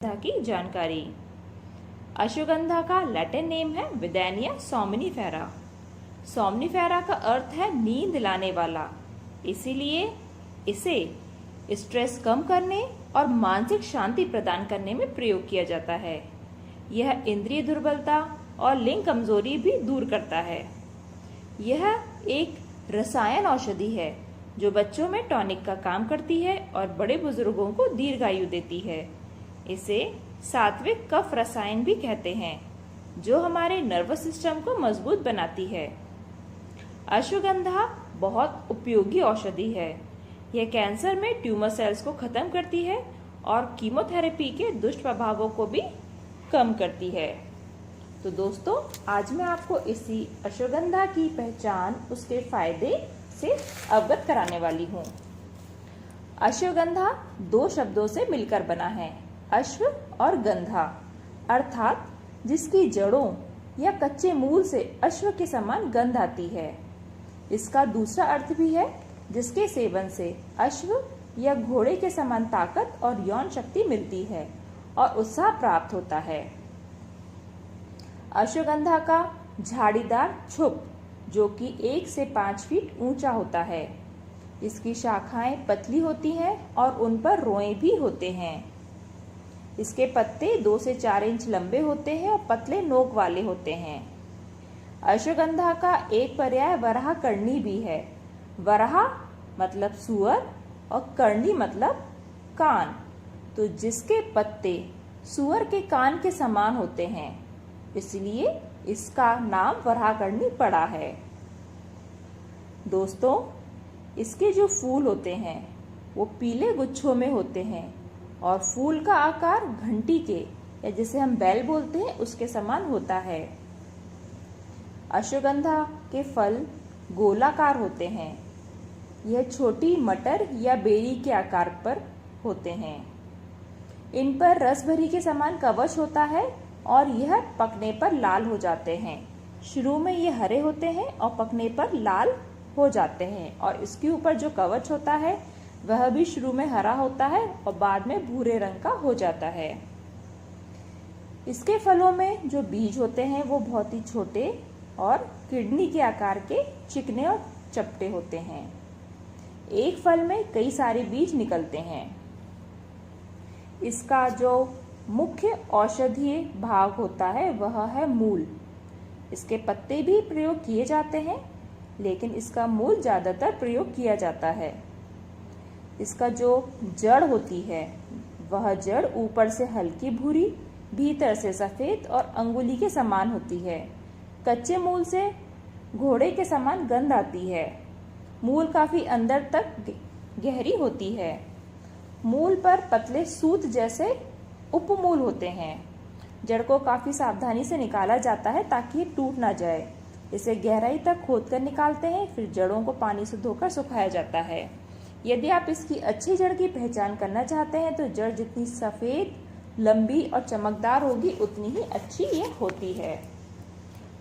अश्वगंधा की जानकारी। अश्वगंधा का लैटिन नेम है विदैनिया सोमनिफेरा। सोमनिफेरा का अर्थ है नींद लाने वाला, इसीलिए इसे स्ट्रेस कम करने और मानसिक शांति प्रदान करने में प्रयोग किया जाता है। यह इंद्रिय दुर्बलता और लिंग कमजोरी भी दूर करता है। यह एक रसायन औषधि है जो बच्चों में टॉनिक का काम करती है और बड़े बुजुर्गों को दीर्घायु देती है। इसे सात्विक कफ रसायन भी कहते हैं, जो हमारे नर्वस सिस्टम को मजबूत बनाती है। अश्वगंधा बहुत उपयोगी औषधि है। यह कैंसर में ट्यूमर सेल्स को खत्म करती है और कीमोथेरेपी के दुष्ट प्रभावों को भी कम करती है। तो दोस्तों, आज मैं आपको इसी अश्वगंधा की पहचान, उसके फायदे से अवगत कराने वाली हूँ। अश्वगंधा दो शब्दों से मिलकर बना है, अश्व और गंधा, अर्थात जिसकी जड़ों या कच्चे मूल से अश्व के समान गंध आती है। इसका दूसरा अर्थ भी है जिसके सेवन से अश्व या घोड़े के समान ताकत और यौन शक्ति मिलती है और उत्साह प्राप्त होता है। अश्वगंधा का झाड़ीदार छुप, जो कि 1 से 5 फीट ऊंचा होता है। इसकी शाखाएं पतली होती हैं और उन पर रोए भी होते हैं। इसके पत्ते 2 से 4 इंच लंबे होते हैं और पतले नोक वाले होते हैं। अश्वगंधा का एक पर्याय वराह कर्णी भी है। वराह मतलब सुअर और कर्णी मतलब कान, तो जिसके पत्ते सुअर के कान के समान होते हैं, इसलिए इसका नाम वराहकर्णी पड़ा है। दोस्तों, इसके जो फूल होते हैं वो पीले गुच्छों में होते हैं और फूल का आकार घंटी के, या जिसे हम बेल बोलते हैं, उसके समान होता है। अश्वगंधा के फल गोलाकार होते हैं। यह छोटी मटर या बेरी के आकार पर होते हैं। इन पर रस भरी के समान कवच होता है और यह पकने पर लाल हो जाते हैं। शुरू में ये हरे होते हैं और पकने पर लाल हो जाते हैं, और इसके ऊपर जो कवच होता है वह भी शुरू में हरा होता है और बाद में भूरे रंग का हो जाता है। इसके फलों में जो बीज होते हैं वो बहुत ही छोटे और किडनी के आकार के, चिकने और चपटे होते हैं। एक फल में कई सारे बीज निकलते हैं। इसका जो मुख्य औषधीय भाग होता है वह है मूल। इसके पत्ते भी प्रयोग किए जाते हैं, लेकिन इसका मूल ज्यादातर प्रयोग किया जाता है। इसका जो जड़ होती है वह जड़ ऊपर से हल्की भूरी, भीतर से सफेद और अंगुली के समान होती है। कच्चे मूल से घोड़े के समान गंध आती है। मूल काफी अंदर तक गहरी होती है। मूल पर पतले सूत जैसे उपमूल होते हैं। जड़ को काफी सावधानी से निकाला जाता है ताकि ये टूट ना जाए। इसे गहराई तक खोदकर निकालते हैं, फिर जड़ों को पानी से धोकर सुखाया जाता है। यदि आप इसकी अच्छी जड़ की पहचान करना चाहते हैं तो जड़ जितनी सफेद, लंबी और चमकदार होगी उतनी ही अच्छी ये होती है।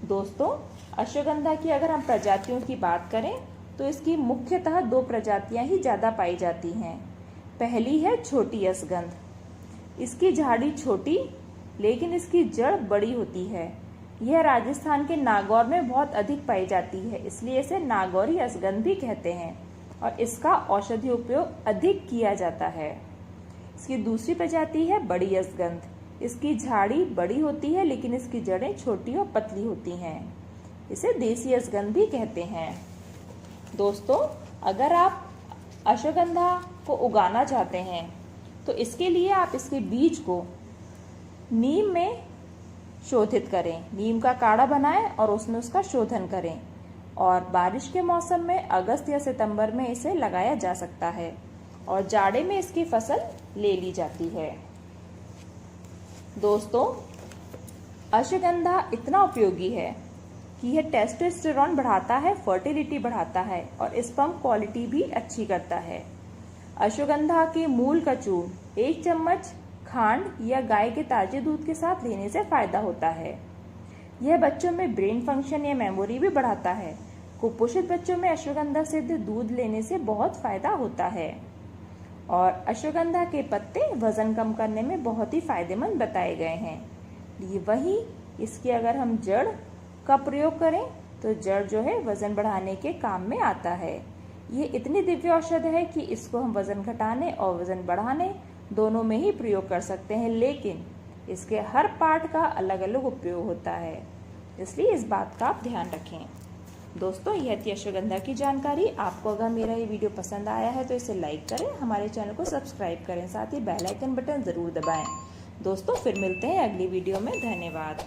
दोस्तों, अश्वगंधा की अगर हम प्रजातियों की बात करें तो इसकी मुख्यतः 2 प्रजातियां ही ज्यादा पाई जाती हैं। पहली है छोटी असगंध। इसकी झाड़ी छोटी लेकिन इसकी जड़ बड़ी होती है। यह राजस्थान के नागौर में बहुत अधिक पाई जाती है, इसलिए इसे नागौरी असगंध भी कहते हैं और इसका औषधि उपयोग अधिक किया जाता है। इसकी दूसरी प्रजाति है बड़ी असगंध। इसकी झाड़ी बड़ी होती है लेकिन इसकी जड़ें छोटी और पतली होती हैं। इसे देसी असगंध भी कहते हैं। दोस्तों, अगर आप अश्वगंधा को उगाना चाहते हैं तो इसके लिए आप इसके बीज को नीम में शोधित करें, नीम का काढ़ा बनाएं और उसमें उसका शोधन करें, और बारिश के मौसम में अगस्त या सितंबर में इसे लगाया जा सकता है और जाड़े में इसकी फसल ले ली जाती है। दोस्तों, अश्वगंधा इतना उपयोगी है कि यह टेस्टोस्टेरोन बढ़ाता है, फर्टिलिटी बढ़ाता है और स्पर्म क्वालिटी भी अच्छी करता है। अश्वगंधा के मूल का चूर्ण 1 चम्मच खांड या गाय के ताजे दूध के साथ लेने से फायदा होता है। यह बच्चों में ब्रेन फंक्शन या मेमोरी भी बढ़ाता है। कुपोषित बच्चों में अश्वगंधा सिद्ध दूध लेने से बहुत फायदा होता है। और अश्वगंधा के पत्ते वजन कम करने में बहुत ही फायदेमंद बताए गए हैं। ये वही इसकी अगर हम जड़ का प्रयोग करें तो जड़ जो है वजन बढ़ाने के काम में आता है। ये इतनी दिव्य औषध है कि इसको हम वजन घटाने और वजन बढ़ाने दोनों में ही प्रयोग कर सकते हैं, लेकिन इसके हर पार्ट का अलग अलग उपयोग होता है, इसलिए इस बात का आप ध्यान रखें। दोस्तों, यह थी अश्वगंधा की जानकारी। आपको अगर मेरा ये वीडियो पसंद आया है तो इसे लाइक करें, हमारे चैनल को सब्सक्राइब करें, साथ ही बेल आइकन बटन ज़रूर दबाएं। दोस्तों, फिर मिलते हैं अगली वीडियो में। धन्यवाद।